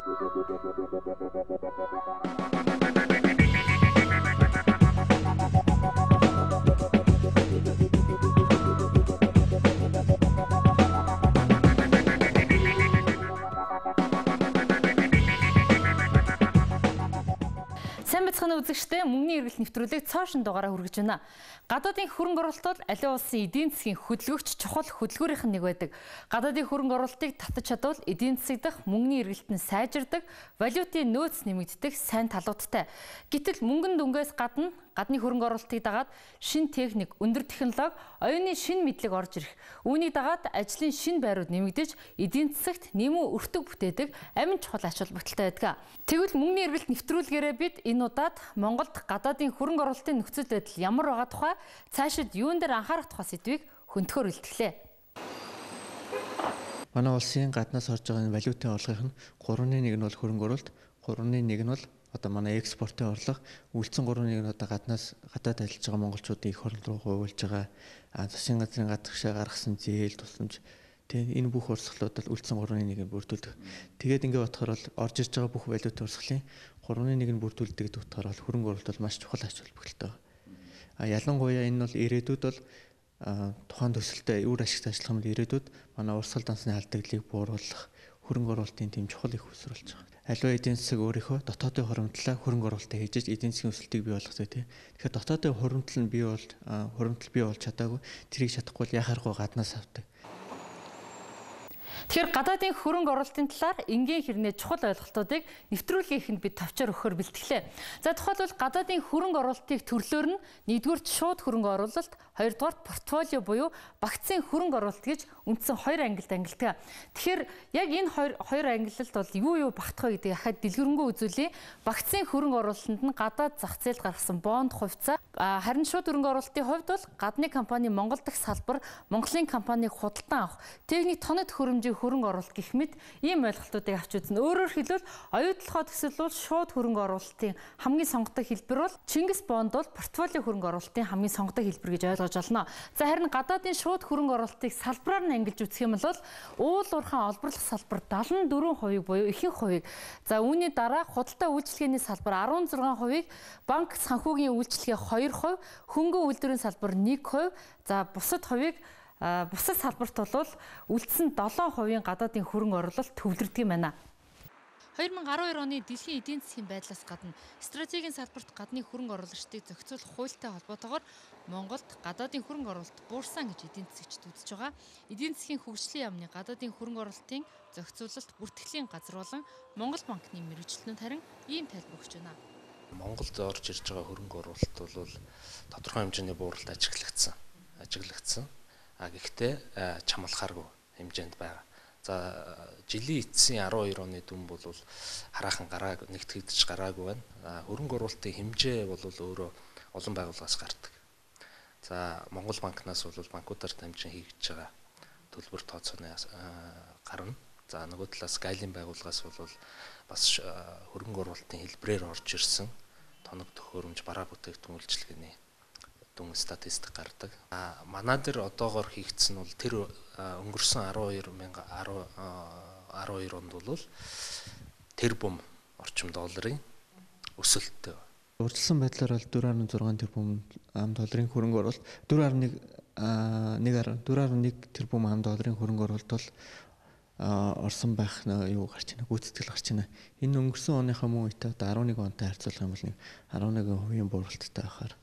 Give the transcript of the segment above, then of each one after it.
Сайн бацхан үзэгчтэй мөнгөний эргэлт нэвтрүүлэг цаашин дугаараа хүргэж байна. Гадаадын хөрөнгө оруулалт бол аливаа улсын эдийн засгийн хөдөлгөгч чухал хөдөлгөөрийнх нь нэг байдаг. Гадаадын хөрөнгө оруулалтыг татаж чадвал эдийн засаг дах мөнгөний эргэлт нь сайжирдаг, валютын нөөц нэмэгддэг сайн талуудтай. Гэтэл мөнгөн дүнгээс гадна гадны хөрөнгө оруулалтыг дагаад шинэ техник, өндөр технологи, оюуны шинэ мэдлэг орж ирэх. Үүнийг дагаад ажлын шинэ байрууд нэмэгдэж, эдийн засагт нэмүү өртөг бүтээдэг амин чухал ач холбогдолтой байдаг. Тэгвэл мөнгөний эргэлт нэвтрүүлгээрээ бид энэ удаад Монголд гадаадын хөрөнгө оруулалтын нөхцөл байдал ямар байгаа тухай, цаашид юун дээр анхаарах тухай сэдвийг хөндлөхөөр илтгэлээ. Манай улсын гаднаас орж байгаа валютын орлогын 3.1 нь бол хөрөнгө оруулалт, 3.1 нь бол одоо манай экспортын орлого, үлдсэн 3.1 нь одоо гадаад ажиллаж байгаа монголчуудын их орон руу хуваалж байгаа засгийн газрын гадагшаа гаргасан зээл тусламж. Тэгээ энэ бүх урсгалууд бол үлдсэн 3.1-ийг бүрдүүлдэг. Тэгээд ингээд бодохоор бол орж ирж байгаа бүх валютын урсгалын 3.1-ийг бүрдүүлдэг гэдэг утгаараа хөрөнгө оруулалт бол маш чухал ач холбогдолтой. Ялангуяа энэ бол ирээдүйд бол тухайн төсөлтөд үр ашигтай ажиллах юм бол ирээдүйд манай урсгал дансны алдагдлыг бууруулах, хөрөнгө оруулалтын тэм чухал их уср болж байгаа. Аливаа эдийн засаг өөрийнхөө дотоодын хуримтлалаа хөрөнгө оруулалтаа хийж эдийн засгийн өсөлтийг бий болгох гэдэг. Тэгэхээр дотоодын хуримтлал нь бий болж чадаагүй, тэрийг чадахгүй бол яхааргүй гаднаас авдаг. Тэгэхээр гадаадын хөрөнгө оруулалтын талаар энгийн хэрнээ чухал ойлголтуудыг нэвтрүүлгийнхэнд бид товчоор өгөхөөр бэлтгэлээ. За тухайлбал гадаадын хөрөнгө оруулалтыг төрлөөр нь нэгдүгээрт шууд хөрөнгө оруулалт, хоёрдугаарт портфолио буюу багцын хөрөнгө оруулалт гэж үндсэн хоёр ангилалд ангилдаг. Тэгэхээр яг энэ хоёр ангилалд бол юу багтах вэ гэдгийг ахад дэлгэрэнгүй үзүүлээ. Багцын хөрөнгө оруулалтанд нь гадаад зах зээлд гаргасан бонд хувьцаа, харин шууд хөрөнгө оруулалтын хувьд бол гадны компани Монгол дахь салбар, Монголын компанийг худалдан авах, техник тоног төхөөрөмжийн хөрөнгө оруулалт гэх мэт ийм ойлголтуудыг авч үзнэ. Өөрөөр хэлбэл оюутлахад төсөлбөл шууд хөрөнгө оруулалтын хамгийн сонгодог хэлбэр бол Чингис бонд бол портфолио хөрөнгө оруулалтын хамгийн сонгодог хэлбэр гэж ойлгож байна. За харин гадаадын шууд хөрөнгө оруулалтыг салбараар нь ангилж үзэх юм бол уул уурхайн олборлох салбар 74% буюу ихэнх хувийг, за үүний дараа худалдаа үйлчилгээний салбар 16%, банк санхүүгийн үйлчилгээ 2%, хөнгөн үйлдвэрийн салбар 1%, за бусад салбарт бол үлдсэн 7% гадаадын хөрөнгө оруулалт төвлөрдөг юм байна. 2012 оны дэлхийн эдийн засгийн байдлаас гадна стратегийн салбарт гадны хөрөнгө оруулагчдыг зохицуулах хуультай холбоотойгоор Монголд гадаадын хөрөнгө оруулалт буурсан гэж эдийн засагчид үзэж байгаа. Эдийн засгийн хөгжлийн яамны гадаадын хөрөнгө оруулалтын зохицуулалт бүртгэлийн газар болон Монгол банкны мэргэжилтнүүд харин ийм тайлбар өгч байна. Монголд орж ирж байгаа хөрөнгө оруулалт бол тодорхой хэмжээний бууралт ажиглагдсан. Гэхдээ чамлахааргүй хэмжээнд байгаа. За жилийн эцсийн 12 оны дүн бол хараахан нэгтгэгдэж гараагүй байна. Хөрөнгө оруулалтын хэмжээ бол өөрөө олон байгууллагаас гардаг. За Монгол банкнаас бол банкудаар дамжин хийгдэж байгаа төлбөр тооцооны гарна. За нөгөө талаас гайлын байгууллагаас бол бас хөрөнгө оруулалтын хэлбэрээр орж ирсэн тоног төхөөрөмж, бараа бүтээгдэхүүн үйлчилгээний дүн статистик гардаг. Манай дээр одоогоор хийгдсэн бол тэр өнгөрсөн 12 онд бол тэрбум орчим долларын өсөлттэй. Урьдчилсан байдлаар бол 4.6 тэрбум ам долларын хөрөнгө оруулалт, 4.1 тэрбум ам долларын хөрөнгө оруулалт бол орсон байх гарч байна, гүйцэтгэл гарч байна. Энэ өнгөрсөн оныхаа мөн үетэй 11 онтой харьцуулах юм бол 11% бууралттай байхаар байна.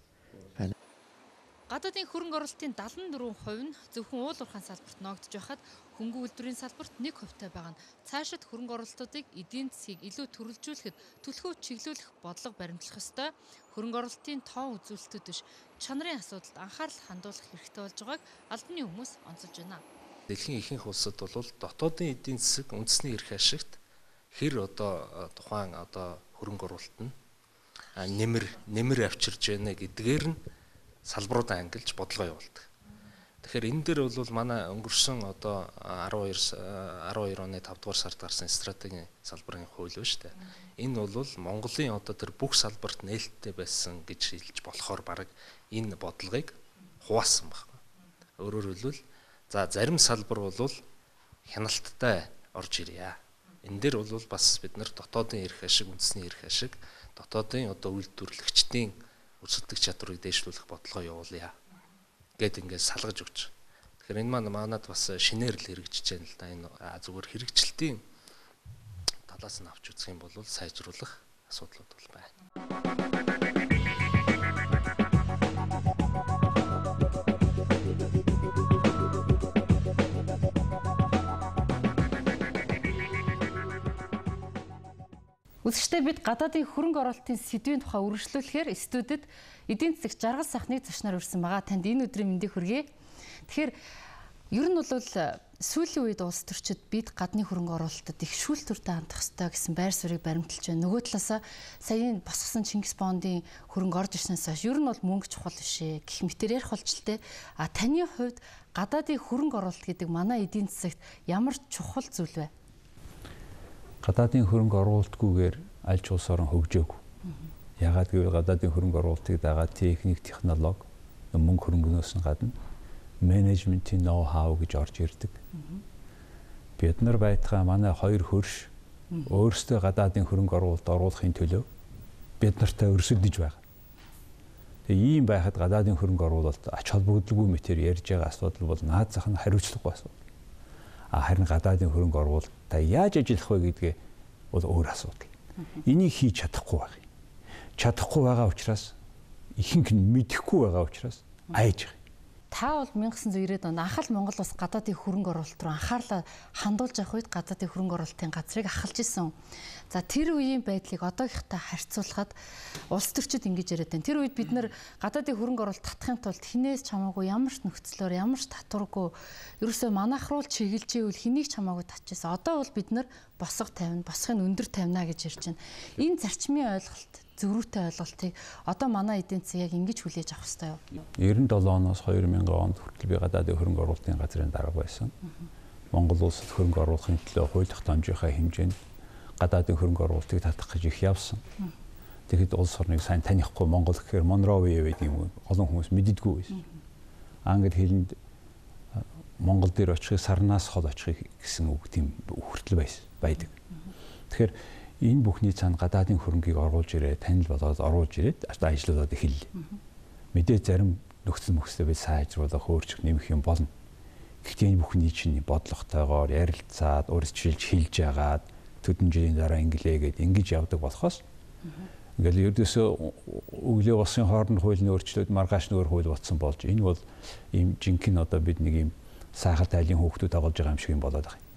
Гадаадын хөрөнгө оруулалтын 74% нь зөвхөн уул уурхайн салбарт ногдож байхад хөнгөн үйлдвэрийн салбарт 1%тай байгаа нь цаашид хөрөнгө оруулалтуудыг эдийн засгийг илүү төрөлжүүлэхэд түлхүү чиглүүлэх бодлого баримтлах ёстой. Хөрөнгө оруулалтын тоон үзүүлэлтүүд биш, чанарын асуудалд анхаарал хандуулах хэрэгтэй болж байгааг албаны хүмүүс онцолж байна. Дэлхийн ихэнх улсад бол дотоодын эдийн засаг үндэсний эрх ашигт хэр тухайн хөрөнгө оруулалт нь нэмэр авчирж байна гэдгээр нь салбаруудаа ангилж бодлого явуулдаг. Тэгэхээр энэ дээр бол манай өнгөрсөн 12 оны 5 дугаар сард гарсан стратегийн салбарын хууль ба шүү дээ. Энэ бол Монголын тэр бүх салбарт нээлттэй байсан гэж хэлж болохоор баг энэ бодлогыг хуваасан байна. Өөрөөр хэлбэл зарим салбар бол хяналттай орж ирье. энэ дээр бол бас бид нар дотоодын эрх ашиг, үндэсний эрх ашиг, дотоодын одоо үйлдвэрлэгчдийн өрсөлдөх чадварыг дээшлүүлэх бодлогоо явуулъя гэд ингээд салгаж өгч. Тэгэхээр энэ манад бас шинээр л хэрэгжиж байна л да. Энэ зүгээр хэрэгжилтийн талаас нь авч үзэх юм бол сайжруулах асуудлууд бол байна. Үзэгчдээ бид гадаадын хөрөнгө оруулалтын сэдвийн тухай үргэлжлүүлэхээр студид эдийн засаг жаргал сайхныг зочноор урьсан байгаа. Танд энэ өдрийн мэндийг хүргэе. Тэгэхээр ер нь бол сүүлийн үед улс төрчид бид гадны хөрөнгө оруулалтад их шүүлтүртэй хандах ёстой гэсэн байр суурийг баримталж байна. Нөгөө талаасаа саяын босгосон Чингис Бондын хөрөнгө орж ирснээс хойш ер нь бол мөнгө чухал биш ээ гэх мэтээр ярих болжлээ. А таны хувьд гадаадын хөрөнгө оруулалт гэдэг манай эдийн засагт ямар чухал зүйл вэ? Гадаадын хөрөнгө оруулалтгүйгээр аль ч улс орон хөгжөөгүй. Яагаад гэвэл гадаадын хөрөнгө оруулалтыг дагаад техник, технологи, мөнгө хөрөнгөнөөс нь гадна менежментийн ноу-хау гэж орж ирдэг. Бид нар байтугай манай хоёр хөрш өөрсдөө гадаадын хөрөнгө оруулалт оруулахын төлөө бид нартай өрсөлдөж байгаа. Тэгээ ийм байхад гадаадын хөрөнгө оруулалт ач холбогдолгүй мэтэр ярьж байгаа асуудал бол наад зах нь хариуцлагагүй асуудал. Харин гадаадын хөрөнгө оруулалтаа яаж ажиллах вэ гэдгээ бол өөр асуудал. Энийг хийж чадахгүй байх. Чадахгүй байгаа учраас ихэнх нь мэдэхгүй байгаа учраас айж байгаа. Та бол 1990-ад он анх л Монгол улс гадаадын хөрөнгө оруулалт руу анхаарлаа хандуулж авах үед гадаадын хөрөнгө оруулалтын газрыг ахалж исэн. За тэр үеийн байдлыг одоогийнхтай харьцуулахад улс төрчид ингэж яриад байна. Тэр үед бид нэр гадаадын хөрөнгө оруулалт татахын тулд хинээс чамаагүй ямар ч нөхцлөөр ямар ч татваргүй ерөөсөө манайхруул чиглэж ивэл хэнийг чамаагүй татчихсан. Одоо бол бид нэр босго тавина, босхын өндөр тавина гэж ярьж байна. Энэ зарчмын ойлголт зөрүүтэй ойлголтыг одоо манай эдийн засаг яг ингэж хүлээж авах хэрэгтэй юу? 97 оноос 2000 онд хүртэл би гадаадын хөрөнгө оруулалтын газрын дарга байсан. Монгол улсад хөрөнгө оруулахын төлөө хууль тогтоомжийнхаа хэмжээнд гадаадын хөрөнгө оруулалтыг татах гэж их явсан. Тэгэхэд улс орныг сайн танихгүй Монгол гэхээр Монровиа байдаг юм олон хүмүүс мэддэггүй байсан. Англи хэлэнд Монгол дээр очихыг сарнаас хол очихыг гэсэн үг тийм хүртэл байдаг. Тэгэхээр энэ бүхний цаана гадаадын хөрөнгийг оруулж ирээ, танил болоод оруулж ирээд ажлуудад эхэллээ. Мэдээ зарим нөхцөл мөхсдөө бид сайжруулах, өөрчлөх нэмэх юм болно. Гэхдээ энэ бүхний чинь бодлоготойгоор ярилцаад, урьдчилж хэлж яагаад төдөн жилийн дараа инглээ гэд ингэж явдаг болохоос ингээл ердөөсөө өглөө босын хооронд хуулийн өөрчлөлт маргааш нөр хууль батсан болж энэ бол ийм жинхэнэ одоо бид нэг ийм сайхан тайлын хүүхдүүд тоглож байгаа юм шиг юм болоод байгаа.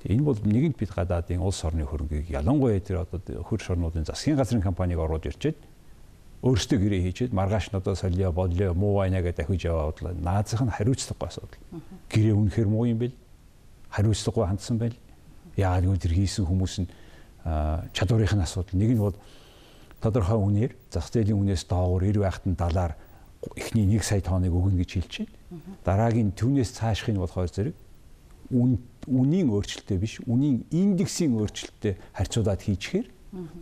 Энэ бол нэгэнт бид гадаадын улс орны хөрөнгийг ялангуяа тэр одоо хөрш орнуудын засгийн газрын компаниг оруулж ирчээд өөрсдөө гэрээ хийчихэд маргааш нь одоо солио болио муу байна гэдэг дахиж яваад наазах нь хариуцлагагүй асуудал. Гэрээ үнэхээр муу юм бэл хариуцлагагүй хандсан байл. Яагаад гэвэл тэр хийсэн хүмүүс нь чадварынхын асуудал. Нэг нь бол тодорхой үнээр зах зээлийн үнээс доогуур 90 байхад нь далаар эхний 1 сая тонныг өгнө гэж хэлж байна. Дараагийн түүнээс цаашхын болохоор зэрэг үнийн өөрчлөлттэй биш, үнийн индексийн өөрчлөлттэй харьцуулаад хийчихээр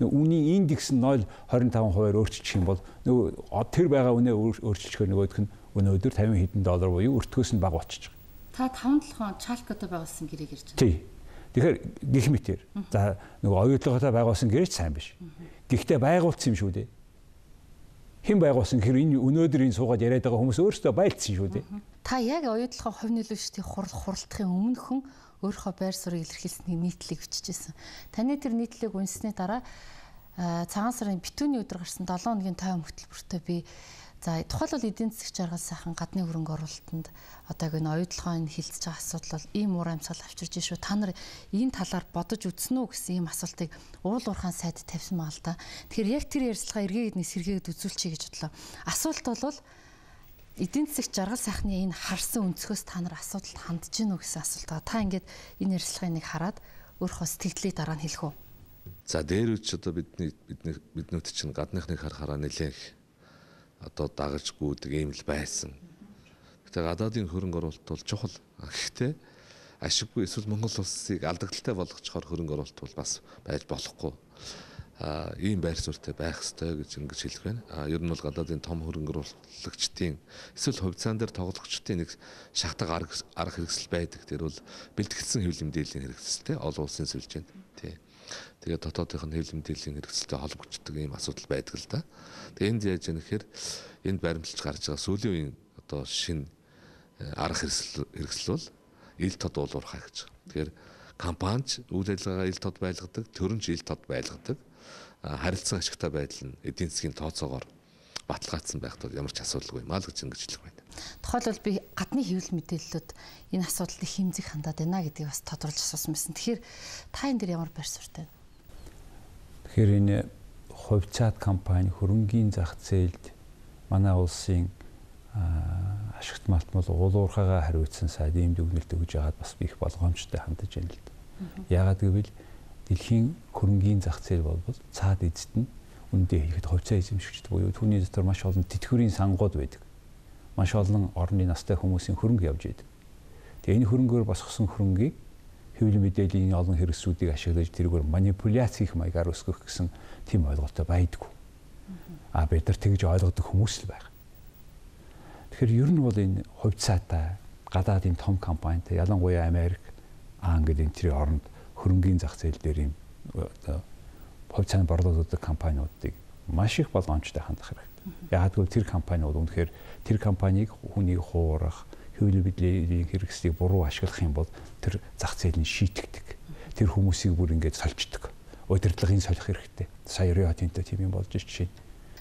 үнийн индекс нь 0.25% өөрчлөж юм бол нөгөө тэр байгаа үнэ өөрчлөчихөр нөгөөх нь өнөөдөр 50 хэдэн доллар буюу өртгөөс нь бага болчихж байгаа. Та 5-7 он Чалкото байгуулсан гэрээг ярьж байна. Тий. Тэгэхээр гэх мэтэр за нөгөө оюутлоготой байгуулсан гэрээч сайн биш. Гэхдээ байгуулсан юм шүү дээ. Хэн байгуулсан гэхээр энэ өнөөдөр энэ суугаад яриад байгаа хүмүүс өөрсдөө байлцсан шүү дээ. Та яг оюутлогын хувь нөлөөлөлтийн хуралдахын өмнөхөн өөрийнхөө байр суурийг илэрхийлсэний нийтлэг бичижсэн. Таны тэр нийтлэг үнсний дараа цагаан сарын битүүний өдөр гарсан 7 хоногийн тойм хөтөлбөртөө би за тухайлбал эдийн засаг жаргал сайхан гадны хөрөнгө оруулалтанд одоо энэ оюутлогын хилцэж байгаа асуудал бол ийм уур амьсгал авчирж шүү. Та нар энэ талаар бодож үзсэн үү гэсэн ийм асуултыг уул уурхаан сайд тавьсан маа л да. Тэгэхээр яг тэр ярилцлага эргээд нэг сэргээгээд үзүүлчихье гэж бодлоо. Асуулт бол эдийн засаг жаргал сайхны энэ харсан өнцгөөс та нар асуудалд хандж гинүү гэсэн асуулт байгаа. Та ингээд энэ ярилцлагыг нэг хараад өөрийнхөө сэтгэлдлийг дараа нь хэлэх үү? За дээр үуч одоо биднүүд чинь гадныхныг харахаараа нэлээх одоо дагаж гүйдэг юм л байсан. Гэтэ гадаадын хөрөнгө оруулалт бол чухал. Гэхдээ ашиггүй эсвэл Монгол улсыг алдагдaltaй болгочихоор хөрөнгө оруулалт бол бас байж болохгүй. ийм байр суурьтай байх ёстой гэж ингэж хэлэх байна. Ер нь бол гадаадын том хөрөнгө оруулагчдын эсвэл хувьцаан дээр тоглогчдын нэг шахтаг арга хэрэгсэл байдаг. Тэр бол бэлтгэгдсэн хэвлэл мэдээллийн хэрэгсэлтэй олон улсын сүлжээнд. Тий. Тэгээд дотоодын хэвлэл мэдээллийн хэрэгсэлтэй холбогддог ийм асуудал байдаг л да. Тэгээд энд яаж яах гэхээр энд баримталж гарч байгаа сүүлийн үеийн одоо шинэ арга хэрэгсэл бол ил тод уулуурхай гэж. Тэгэхээр компанич үйл ажиллагаагаа ил тод байлгадаг, төрөнч ил тод байлгадаг. Харилцан ашигтай байдал нь эдийн засгийн тооцоогоор баталгаажсан байх тул ямар ч асуудалгүй маа л гэж ингэж хэлэх байна. Тухайлбал би гадны хэвлэл мэдээллүүд энэ асуудлыг хэмжих хандаад байна гэдгийг бас тодорхойлж асуусан байсан. Тэгэхээр та энэ дээр ямар байр суурьтай вэ? Тэгэхээр энэ хувьцаат компани хөрөнгийн зах зээлд манай улсын ашигт малтмал уулуурхайгаа хариуцсан сайд ийм дүгнэлт өгж яагаад бас их болгоомжтой хандаж байна л да. Яагаад гэвэл дэлхийн хөрөнгийн зах зээл болбол цаад эзэд нь үндэ хийхэд хувьцаа эзэмшигчд буюу түүний дотор маш олон тэтгэврийн сангууд байдаг. Маш олон орны настай хүмүүсийн хөрөнгө явж байдаг. Тэгээ энэ хөрөнгөөр босгосон хөрөнгийг хэвлэл мэдээллийн олон хэрэгслүүдийг ашиглаж тэргээр манипуляц хийх маягаар өсгөх гэсэн тийм ойлголттой байдгүй. Бид нар тэгж ойлгодог хүмүүс л байна. Тэгэхээр ер нь бол энэ хувьцаатай гадаадын том компанитай ялангуяа Америк, Англи энэ төрлийн оронд хөрөнгийн зах зээл дээр ийм хувьцааны борлуулдаг компаниудыг маш их болгоомжтой хандах хэрэгтэй. Яг гэвэл тэр компаниуд үнэхээр тэр компанийг хүний хуурах, хэвлэл мэдээллийн хэрэгслийг буруу ашиглах юм бол тэр зах зээлийг шийтгдэг. Тэр хүмүүсийг бүр ингэж солилцдог. Удирдлагын солих хэрэгтэй. Сая Риотинто тийм юм болж жишээ.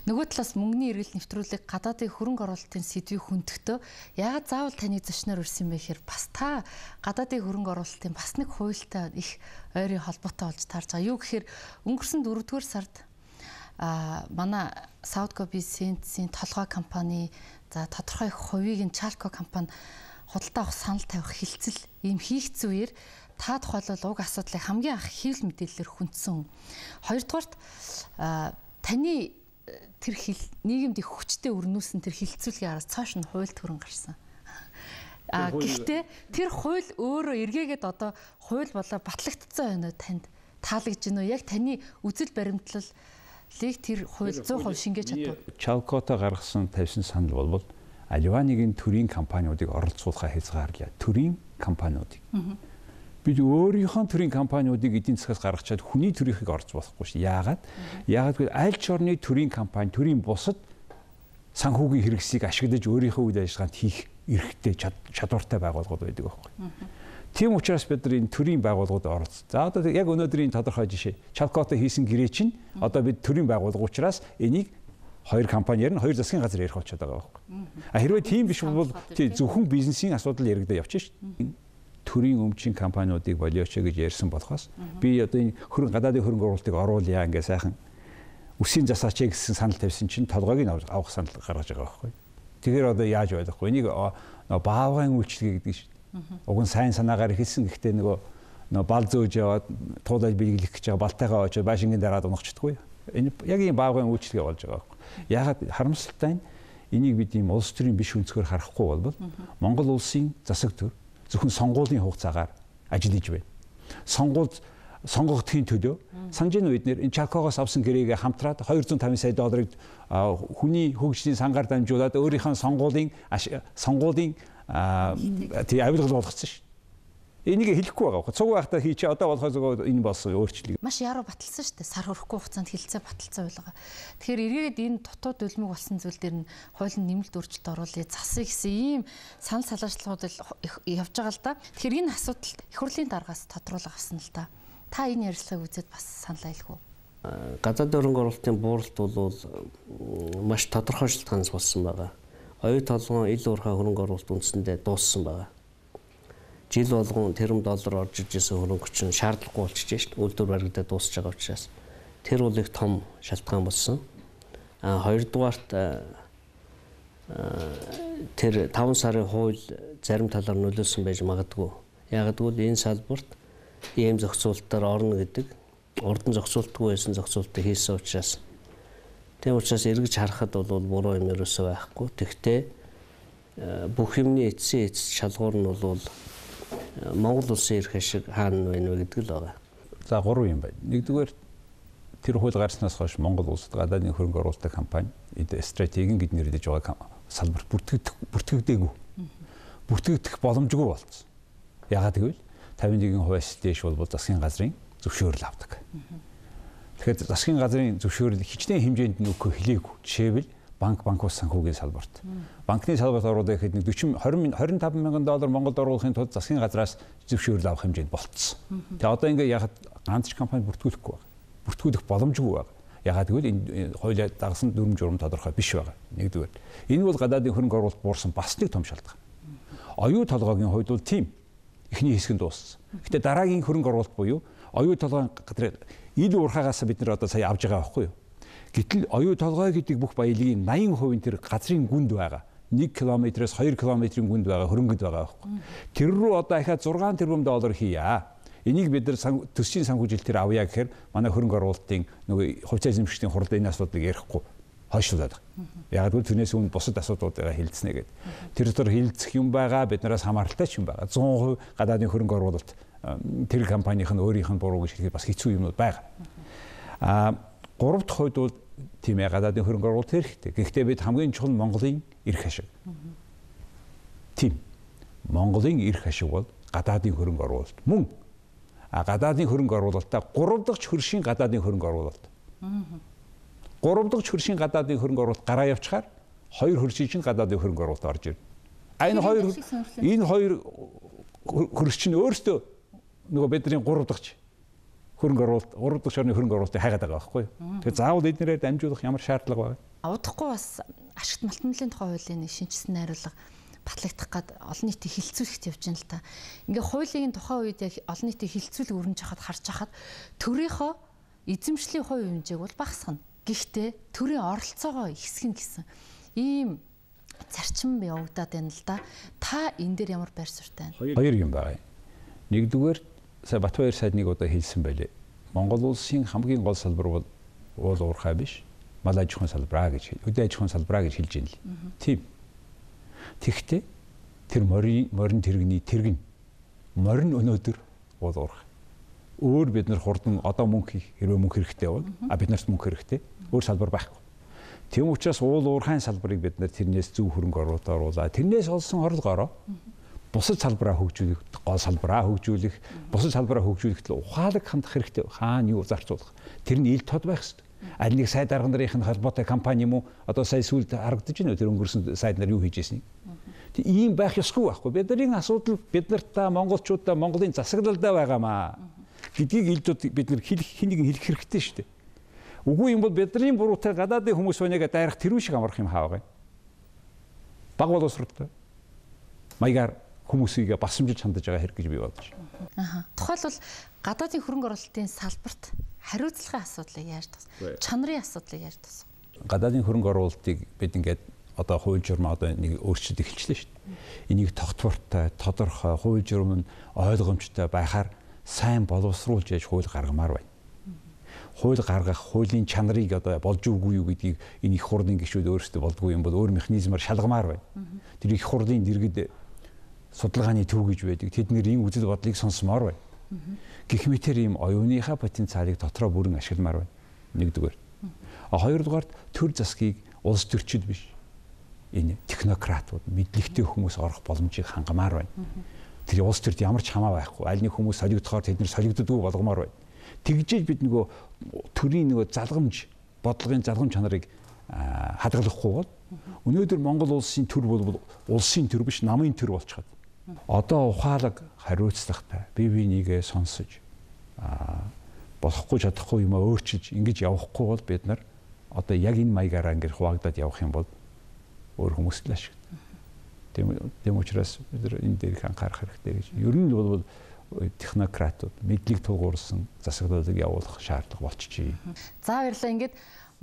Нөгөө талаас мөнгөний эргэлт нэвтрүүлэг гадаадын хөрөнгө оруулалтын сэдвийг хүндэхдээ яагаад заавал таны зочноор ирсэн бэ гэхээр бас та гадаадын хөрөнгө оруулалтын бас нэг хуультай их ойрын холбоотой болж таарж байгаа. Юу гэхээр өнгөрсөн 4-р сард манай Саудко бизнесийн толгой компани за тодорхой хувийг нь Чалко компани худалдаа авах санал тавих хилцэл ийм хийгц үеэр та тухайлбал уг асуудлыг хамгийн анх хэвлэл мэдээлэлээр хүндсэн. Хоёрдугаарт таны тэр нийгэмд их хүчтэй өрнүүлсэн тэр хилцүүлгийн араас цааш нь хууль төрөн гарсан. Гэхдээ тэр хууль өөрөө эргээгээд одоо хууль болоо батлагдсан байна уу танд таалагдж байна уу? Яг таны үзэл баримтлалыг тэр хууль 100% шингээж чадав. Чалкото гаргасан тавьсан санал бол аливаа нэгэн төрийн компаниудыг оролцуулахаа хязгаарлаа. Төрийн компаниудыг. Бид өөрийнхөө төрийн компаниудыг эдийн засгаас гаргачаад хүний төрийнхийг орж болохгүй ш. Яагаад гэвэл аль ч орны төрийн компани, төрийн бусад санхүүгийн хэрэгслийг ашиглаж өөрийнхөө үйл ажиллагаанд хийх эрхтэй чадвартай байгууллагууд байдаг байхгүй. Тийм учраас бид нар энэ төрийн байгууллагууд оролцсон. За одоо яг өнөөдрийн тодорхой жишээ. Чалкото хийсэн гэрээ чинь одоо бид төрийн байгууллага учраас энийг хоёр компаниар нь хоёр засгийн газар ярих болчиход байгаа байхгүй. Хэрвээ тийм биш бол зөвхөн бизнесийн асуудал яригдаа явчих шээ. Төрийн өмчийн компаниудыг болиоч гэж ярьсан болохоос би одоо энэ гадаадын хөрөнгө оруулалтыг оруулъя ингээ сайхан үсгийн засаач гэсэн санал тавьсан чинь толгойг нь авах санал гаргаж байгаа байхгүй. Тэгэхээр одоо яаж ойлгохгүй энийг баавгайн үйлчлэгээ гэдэг шүү. Уг нь сайн санаагаар хэлсэн гэхдээ нөгөө бал зөөж яваад туулаад биеглэх гэж байгаа балтайгаа очоод баашингийн дараад унахчдаггүй. Энэ яг ийм баавгайн үйлчлэгээ болж байгаа байхгүй. Ягаад харамсалтай нь энийг бид ийм улс төрийн биш өнцгөр харахгүй бол Монгол улсын засаг төр зөвхөн сонгуулийн хугацаагаар ажиллаж байна. Сонгогдхийн төлөө санжийн үеднэр энэ Чалкогоос авсан гэрээгээ хамтраад 250 сая долларыг хүний хөгжлийн сангаар дамжуулаад өөрийнхөө сонгуулийн авилгал болгоцсон шүү. Энийг хэлэхгүй байгаа. Цуг байхдаа хийчээ одоо болохоос энэ болсон өөрчлөлт. Маш яруу баталсан шүү дээ. Сар хүрэхгүй хугацаанд хилцээ баталсан байлгаа. Тэгэхээр эргээд энэ дотоод үлмэг болсон зүйл дээр нь хуулийн нэмэлт өөрчлөлт оруулъя, засыг гэсэн ийм санал салаачлагууд явж байгаа л да. Тэгэхээр энэ асуудалд их хурлын даргаас тодруулга авсан л да. Та энэ ярилцлагыг үзээд бас санал айлгүй. Гадаадын хөрөнгө оруулалтын бууралт бол маш тодорхой шалтгаанаас болсон байгаа. Оюут толгойн ил уурхай хөрөнгө оруулалт үндсэндээ дууссан байгаа. Жил болгон тэрбум доллар орж ирсэн хөрөнгө чинь шаардлагагүй болчихжээ шүү дээ. Үйлдвэр баригдаад дуусч байгаа учраас тэр бол их том шалтгаан болсон. Хоёрдугаарт тэр 5 сарын хууль зарим талаар нөлөөсөн байж магадгүй. Яг гэвэл энэ салбарт ийм зохицуулалтаар орно гэдэг урдан зохицуултгүй байсан зохицуултыг хийсэн учраас тийм учраас эргэж харахад бол буруу юм ерөөсөө байхгүй. Тэгвэл бүх юмны эцсийн шалгуур нь бол Монгол улсын эрх ашиг хаана байна вэ гэдэг л байгаа. За 3 юм байна. Нэгдүгээр Тэр хууль гарснаас хойш Монгол улсад гадаадын хөрөнгө оруулалтын компани стратегийн гэж нэрлэж байгаа салбарт бүртгэгдээгүй. Бүртгэгдэх боломжгүй болсон. Яагаад гэвэл 51% дэш бол засгийн газрын зөвшөөрөл авдаг. Тэгэхээр засгийн газрын зөвшөөрөл хичнээн хэмжээнд нь өгөх хэлээгүй. Жишээлбэл банкус санхүүгийн салбарт. Банкны салбарт оруулах гэхэд нэг 25 мянган доллар Монголд оруулахын тулд засгийн газраас зөвшөөрөл авах хэмжээнд болцсон. Тэгээ одоо ингээ яхад ганц ч компани бүртгүүлэхгүй байна. Бүртгүүлэх боломжгүй байна. Ягаад гэвэл энэ хуулиа дагсан дүрм журам тодорхой биш байгаа. Нэгдүгээр. Энэ бол гадаадын хөрөнгө оруулалт буурсан бас нэг том шалтгаан. Оюу толгойн хувьд бол тийм эхний хэсэг нь дууссан. Гэтэ дараагийн хөрөнгө оруулалт буюу оюу толгойн газар ил уурхаагаас бид нар одоо сая авж байгаа байхгүй юу? Гэтэл оюу толгой гэдэг бүх баялагын 80% тэр газрын гүнд байгаа. 1 км-с 2 км-ийн гүнд байгаа хөрөнгөд байгаа байхгүй. Тэр рүү одоо ахаад 6 тэрбум доллар хийя. Энийг бид нар төсвийн санхүүжилтээр авъя гэхээр манай хөрөнгө оруулалтын нөгөө хувьцаа эзэмшигчдийн хурлд энэ асуудлыг ярихгүй хойшлуулад байгаа. Яг л тэрнээс өмнө бусад асуудлуудаа хэлцэнэ гэдэг. Тэр дотор хилцэх юм байгаа, биднээс хамааралтай ч юм байгаа. 100% гадаадын хөрөнгө оруулалт тэр компанийн өөрийнх нь буруу гэж хэлэхэд бас хэцүү юмнууд байгаа. Гурав дахь хувьд бол тийм ээ гадаадын хөрөнгө оруулалт хэрэгтэй. Гэхдээ бид хамгийн чухал Монголын эрх ашиг. Тийм. Монголын эрх ашиг бол гадаадын хөрөнгө оруулалт. Мөн гадаадын хөрөнгө оруулалтаа 3 дахь хөршийн гадаадын хөрөнгө оруулалт. 3 дахь хөршийн гадаадын хөрөнгө оруулалт гараа явчихаар 2 хөршийн чинь гадаадын хөрөнгө оруулалт орж ирнэ. Энэ хоёр хөрш чинь өөрсдөө нөгөө бидний 3 дахь хөрөнгө оруулалт 3 дахь шорны хөрөнгө оруулалтыг хайгаад байгаа байхгүй юу. Тэгэхээр заавал эднэрээр дамжуулах ямар шаардлага байна? Удахгүй бас ашигт малтмлын тухай хуулийн шинжилсэн найруулга батлагдах гад олон нийтийг хилцүүлэхт явж байна л та. Ингээ хуулийн тухайн үед яг олон нийтийг хилцүүлэг өрнөж хахад харж хахад төрийнхөө эзэмшлийн хувь хэмжээг бол багасгана. Гэхдээ төрийн оролцоогоо ихсгэн гэсэн ийм зарчим явагдаад байна л да. Та энэ дээр ямар байр суурьтай байна? Хоёр юм байна. Нэгдүгээр сая Батбаяр сайд нэг удаа хэлсэн байлээ. Монгол улсын хамгийн гол салбар бол уул уурхай биш, мал аж ахуйн салбараа гэж, хөдөө аж ахуйн салбараа гэж хэлж байна л. Тийм. Тэгвэл тэр морин тэрэгний тэргэн морин өнөөдөр уул уурхай. Өөр бид нар хурдан одоо мөнгө хийх хэрвээ мөнгө хэрэгтэй бол бид нарт мөнгө хэрэгтэй. Өөр салбар байхгүй. Тийм учраас уул уурхайн салбарыг бид нар тэрнээс зөв хөрөнгө оруулалт оруулаад тэрнээс олсон орлогоороо бусад салбараа хөгжүүлэх, гол салбараа хөгжүүлэх, бусад салбараа хөгжүүлэхдээ ухаалаг хандах хэрэгтэй. Хаана юу зарцуулах. Тэр нь ил тод байх хэрэгтэй. Аль нэг сайд арга нарын холбоотой компани юм уу? Одоо сая сүүлд харагдаж байна уу тэр өнгөрсөн сайд нар юу хийж ирснийг. Тэг ийм байх ёсгүй байхгүй. Бидний асуудал бид нарт монголчуудаа Монголын засаглалдаа байгаамаа гэдгийг илдүүд бид нар хэнийг хэлэх хэрэгтэй шүү дээ. Үгүй юм бол бидний буруутай гадаадын хүмүүс өнөөгөө дайрах тэрүү шиг амарх юм хааваа. Баг боловсролтой. Маягаар хүмүүсийг басамжилж хандаж байгаа хэрэг гэж би бодож байна. Тухайлбал гадаадын хөрөнгө оруулалтын салбарт хариуцлагын асуудлыг яаж тас? Чанарын асуудлыг яаж тас? Гадаадын хөрөнгө оруулалтыг бид ингээд одоо хууль журам одоо нэг өөрчлөлт эхэлчихлээ шүү дээ. Энийг тогтвортой, тодорхой, хууль журам нь ойлгомжтой байхаар сайн боловсруулж яаж хууль гаргамаар байна. Хууль гаргах, хуулийн чанарыг одоо болж үгүй юу гэдгийг энэ их хурлын гишүүд өөрсдөө болдгүй юм бол өөр механизмаар шалгамаар байна. Тэр их хурлын дэргэд судалгааны төв гэж байдаг. Тэд нэр ийм үзэл бодлыг сонсомоор байна. Гэх мэтэр ийм оюуныхаа потенциалыг дотроо бүрэн ашигламаар байна. Нэгдүгээр. Хоёрдугаар төр засгийг улс төрчид биш. Энэ технократууд, мэдлэгтэй хүмүүс орох боломжийг хангамаар байна. Тэр улс төрд ямар ч хамаа байхгүй. Аль нэг хүмүүс солигдохоор тэд нар солигддоггүй болгомоор байна. Тэгжээж бид нөгөө төрийн нөгөө залгамж, бодлогын залгамж чанарыг хадгалахгүй бол өнөөдөр Монгол улсын төр бол улсын төр биш, намын төр болчиход. Одоо ухаалаг хариуцлагатай бие бинийгээ сонсож болохгүй чадахгүй юм өөрчилж ингэж явахгүй бол бид нар одоо яг энэ маягаараа ингэж хуваагдаад явах юм бол өөр хүмүүст л ашиг. Тийм учраас бид нар энэ дээрх анхаарах хэрэгтэй гэж. Ер нь бол технократууд мэдлэг тулгуурсан засаглалыг явуулах шаардлага болчихжээ. За баярлалаа. Ингээд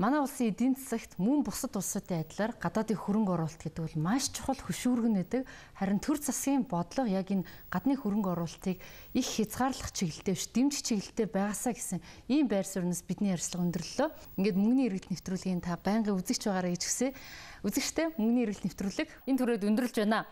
манай улсын эдийн засагт мөн бусад улсуудын адилаар гадаадын хөрөнгө оруулалт гэдэг бол маш чухал хөшүүргэн гэдэг. Харин төр засгийн бодлого яг энэ гадны хөрөнгө оруулалтыг их хязгаарлах чиглэлтэй биш, дэмжих чиглэлтэй байгаасаа гэсэн ийм байр сууриас бидний ярилцлага өндөрлөлөө. Ингээд мөнгөний эргэлт нэвтрүүлгийн та байнгын үзэгч байгаараа гэж гисэн. Үзэгчтэй мөнгөний эргэлт нэвтрүүлэг энэ түрээд өндөрлж байна.